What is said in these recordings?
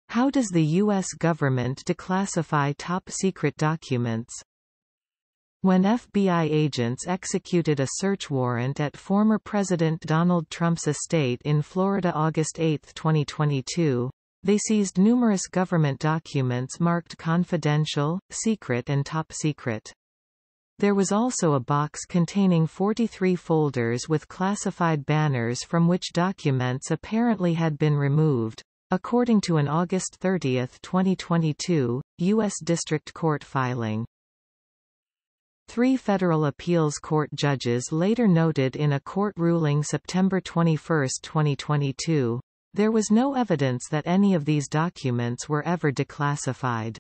How does the U.S. government declassify top-secret documents? When FBI agents executed a search warrant at former President Donald Trump's estate in Florida August 8, 2022, they seized numerous government documents marked confidential, secret and top secret. There was also a box containing 43 folders with classified banners from which documents apparently had been removed, according to an August 30, 2022, U.S. District Court filing. 3 federal appeals court judges later noted in a court ruling September 21, 2022, there was no evidence that any of these documents were ever declassified.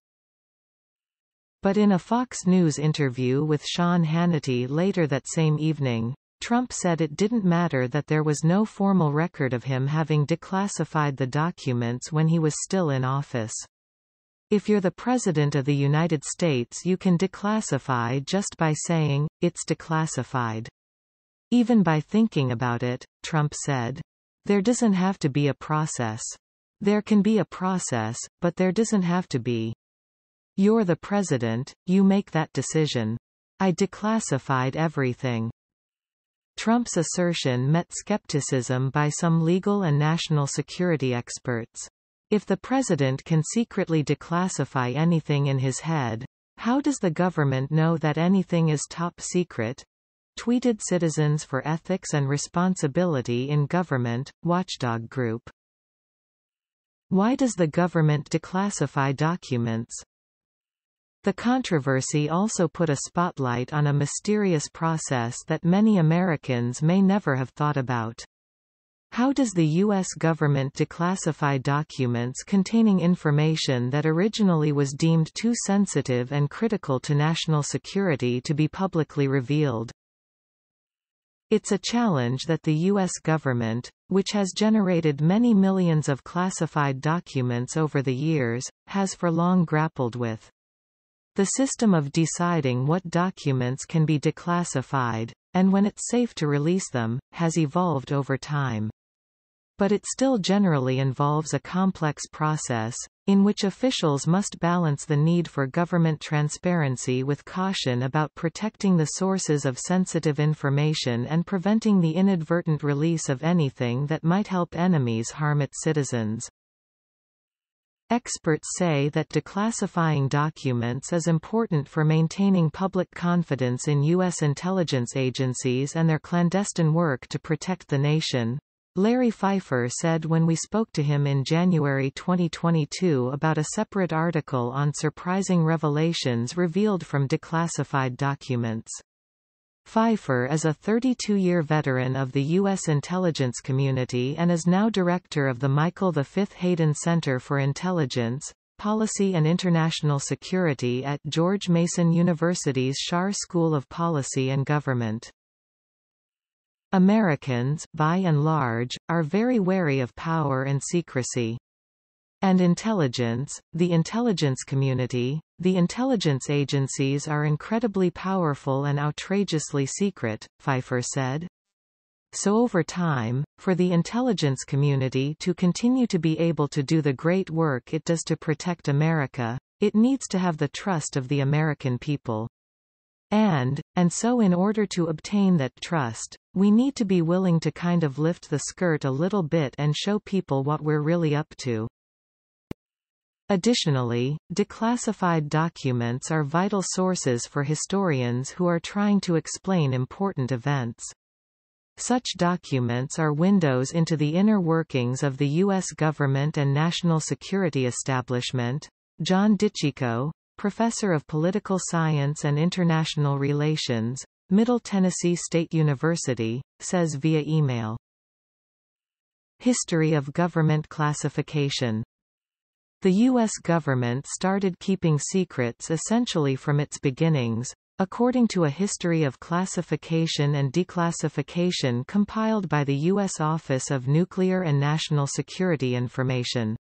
But in a Fox News interview with Sean Hannity later that same evening, Trump said it didn't matter that there was no formal record of him having declassified the documents when he was still in office. If you're the President of the United States, you can declassify just by saying, "It's declassified." Even by thinking about it, Trump said. There doesn't have to be a process. There can be a process, but there doesn't have to be. You're the President, you make that decision. I declassified everything. Trump's assertion met skepticism by some legal and national security experts. If the president can secretly declassify anything in his head, how does the government know that anything is top secret? Tweeted Citizens for Ethics and Responsibility in Government, watchdog group. Why does the government declassify documents? The controversy also put a spotlight on a mysterious process that many Americans may never have thought about. How does the U.S. government declassify documents containing information that originally was deemed too sensitive and critical to national security to be publicly revealed? It's a challenge that the U.S. government, which has generated many millions of classified documents over the years, has for long grappled with. The system of deciding what documents can be declassified, and when it's safe to release them, has evolved over time. But it still generally involves a complex process, in which officials must balance the need for government transparency with caution about protecting the sources of sensitive information and preventing the inadvertent release of anything that might help enemies harm its citizens. Experts say that declassifying documents is important for maintaining public confidence in U.S. intelligence agencies and their clandestine work to protect the nation. Larry Pfeiffer said when we spoke to him in January 2022 about a separate article on surprising revelations revealed from declassified documents. Pfeiffer is a 32-year veteran of the U.S. intelligence community and is now director of the Michael V. Hayden Center for Intelligence, Policy and International Security at George Mason University's Schar School of Policy and Government. Americans, by and large, are very wary of power and secrecy. And intelligence, the intelligence community, the intelligence agencies are incredibly powerful and outrageously secret, Pfeiffer said. So over time, for the intelligence community to continue to be able to do the great work it does to protect America, it needs to have the trust of the American people. And so in order to obtain that trust, we need to be willing to kind of lift the skirt a little bit and show people what we're really up to. Additionally, declassified documents are vital sources for historians who are trying to explain important events. Such documents are windows into the inner workings of the U.S. government and national security establishment. John DiCicco, professor of political science and international relations, Middle Tennessee State University, says via email. History of government classification. The U.S. government started keeping secrets essentially from its beginnings, according to a history of classification and declassification compiled by the U.S. Office of Nuclear and National Security Information.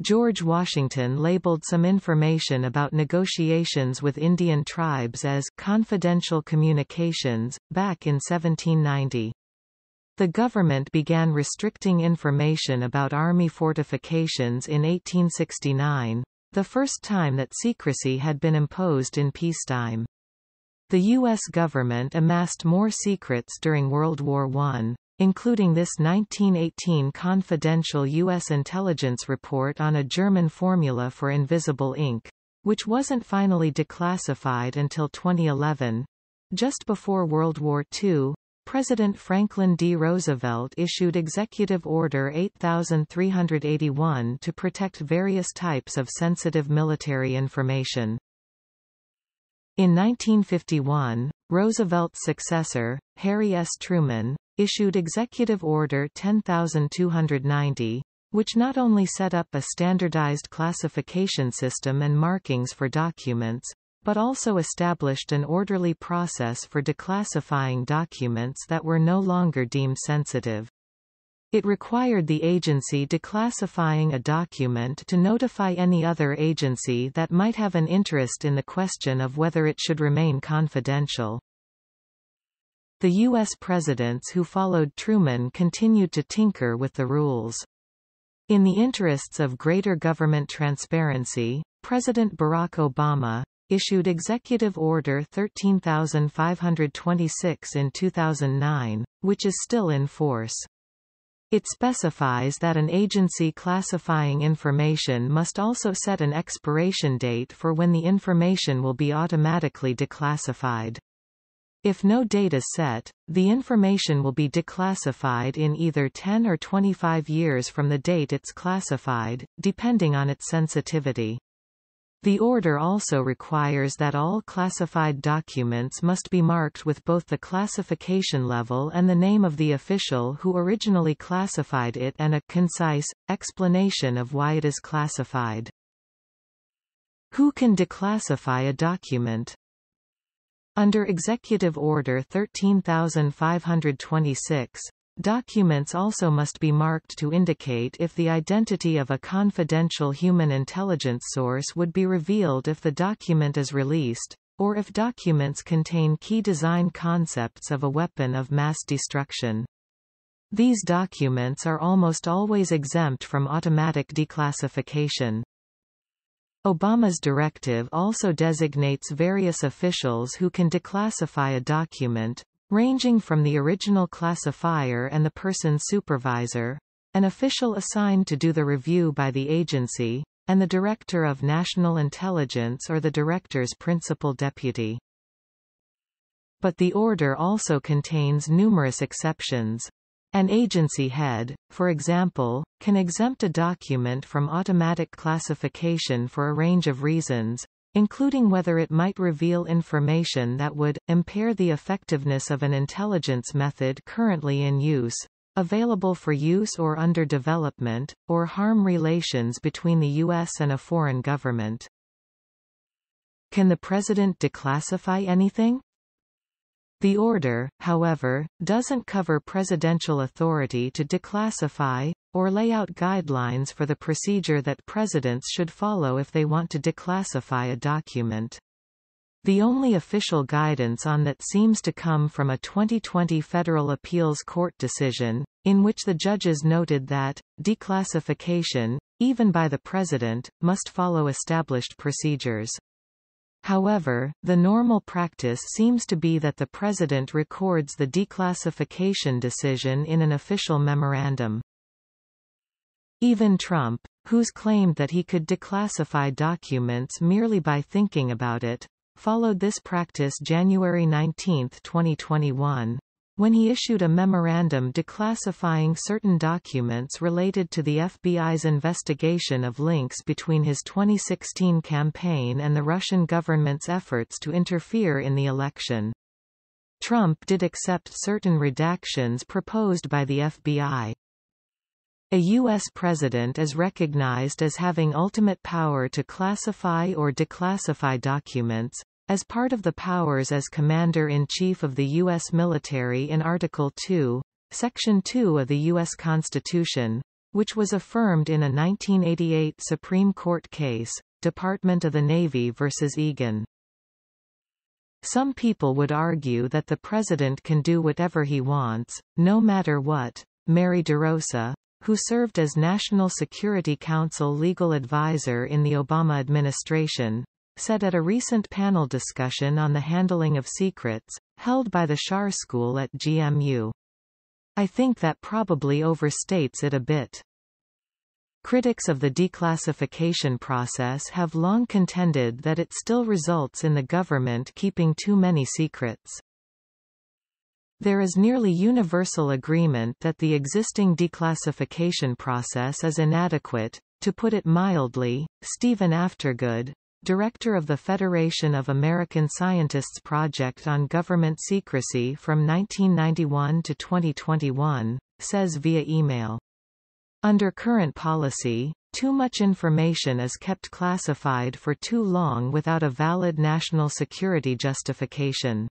George Washington labeled some information about negotiations with Indian tribes as confidential communications, back in 1790. The government began restricting information about Army fortifications in 1869, the first time that secrecy had been imposed in peacetime. The U.S. government amassed more secrets during World War I, including this 1918 confidential U.S. intelligence report on a German formula for invisible ink, which wasn't finally declassified until 2011. Just before World War II, President Franklin D. Roosevelt issued Executive Order 8381 to protect various types of sensitive military information. In 1951, Roosevelt's successor, Harry S. Truman, issued Executive Order 10290, which not only set up a standardized classification system and markings for documents, but also established an orderly process for declassifying documents that were no longer deemed sensitive. It required the agency declassifying a document to notify any other agency that might have an interest in the question of whether it should remain confidential. The U.S. presidents who followed Truman continued to tinker with the rules. In the interests of greater government transparency, President Barack Obama issued Executive Order 13526 in 2009, which is still in force. It specifies that an agency classifying information must also set an expiration date for when the information will be automatically declassified. If no date is set, the information will be declassified in either 10 or 25 years from the date it's classified, depending on its sensitivity. The order also requires that all classified documents must be marked with both the classification level and the name of the official who originally classified it and a concise explanation of why it is classified. Who can declassify a document? Under Executive Order 13526, documents also must be marked to indicate if the identity of a confidential human intelligence source would be revealed if the document is released, or if documents contain key design concepts of a weapon of mass destruction. These documents are almost always exempt from automatic declassification. Obama's directive also designates various officials who can declassify a document, ranging from the original classifier and the person's supervisor, an official assigned to do the review by the agency, and the Director of National Intelligence or the Director's principal deputy. But the order also contains numerous exceptions. An agency head, for example, can exempt a document from automatic classification for a range of reasons, including whether it might reveal information that would impair the effectiveness of an intelligence method currently in use, available for use or under development, or harm relations between the U.S. and a foreign government. Can the President declassify anything? The order, however, doesn't cover presidential authority to declassify, or lay out guidelines for the procedure that presidents should follow if they want to declassify a document. The only official guidance on that seems to come from a 2020 Federal Appeals Court decision, in which the judges noted that declassification, even by the president, must follow established procedures. However, the normal practice seems to be that the president records the declassification decision in an official memorandum. Even Trump, who's claimed that he could declassify documents merely by thinking about it, followed this practice January 19, 2021, when he issued a memorandum declassifying certain documents related to the FBI's investigation of links between his 2016 campaign and the Russian government's efforts to interfere in the election. Trump did accept certain redactions proposed by the FBI. A U.S. president is recognized as having ultimate power to classify or declassify documents, as part of the powers as Commander-in-Chief of the U.S. military in Article 2, Section 2 of the U.S. Constitution, which was affirmed in a 1988 Supreme Court case, Department of the Navy v. Egan. Some people would argue that the president can do whatever he wants, no matter what. Mary DeRosa, who served as National Security Council legal advisor in the Obama administration, said at a recent panel discussion on the handling of secrets, held by the Schar School at GMU. "I think that probably overstates it a bit." Critics of the declassification process have long contended that it still results in the government keeping too many secrets. There is nearly universal agreement that the existing declassification process is inadequate. To put it mildly, Stephen Aftergood, director of the Federation of American Scientists Project on Government Secrecy from 1991 to 2021, says via email, "Under current policy, too much information is kept classified for too long without a valid national security justification.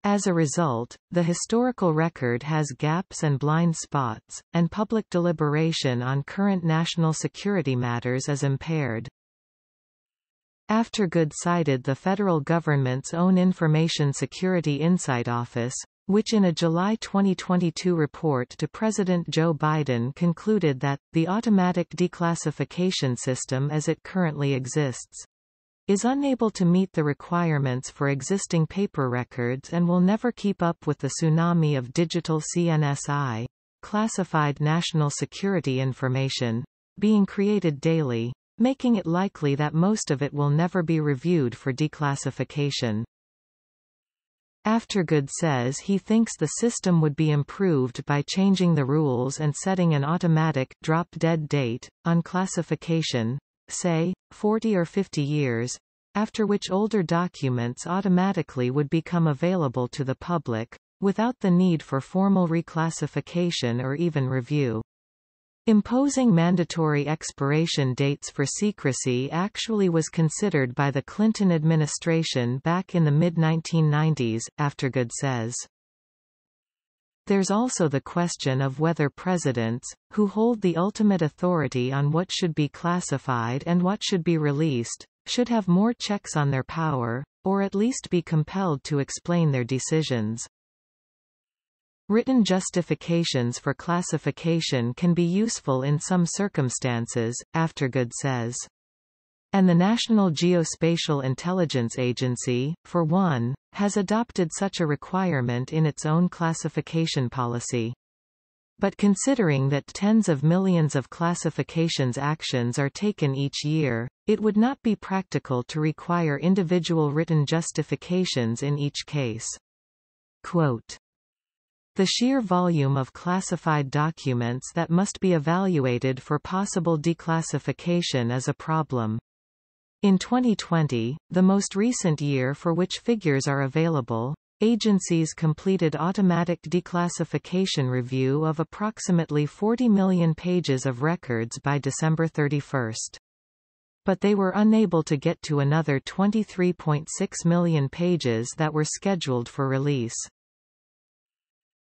As a result, the historical record has gaps and blind spots, and public deliberation on current national security matters is impaired." Aftergood cited the federal government's own Information Security Insight Office, which in a July 2022 report to President Joe Biden concluded that, the automatic declassification system as it currently exists, is unable to meet the requirements for existing paper records and will never keep up with the tsunami of digital CNSI, classified national security information, being created daily, making it likely that most of it will never be reviewed for declassification. Aftergood says he thinks the system would be improved by changing the rules and setting an automatic drop-dead date on classification, say, 40 or 50 years, after which older documents automatically would become available to the public, without the need for formal reclassification or even review. Imposing mandatory expiration dates for secrecy actually was considered by the Clinton administration back in the mid-1990s, Aftergood says. There's also the question of whether presidents, who hold the ultimate authority on what should be classified and what should be released, should have more checks on their power, or at least be compelled to explain their decisions. Written justifications for classification can be useful in some circumstances, Aftergood says. And the National Geospatial Intelligence Agency, for one, has adopted such a requirement in its own classification policy. But considering that tens of millions of classifications actions are taken each year, it would not be practical to require individual written justifications in each case. Quote, "The sheer volume of classified documents that must be evaluated for possible declassification is a problem. In 2020, the most recent year for which figures are available, agencies completed automatic declassification review of approximately 40 million pages of records by December 31. But they were unable to get to another 23.6 million pages that were scheduled for release.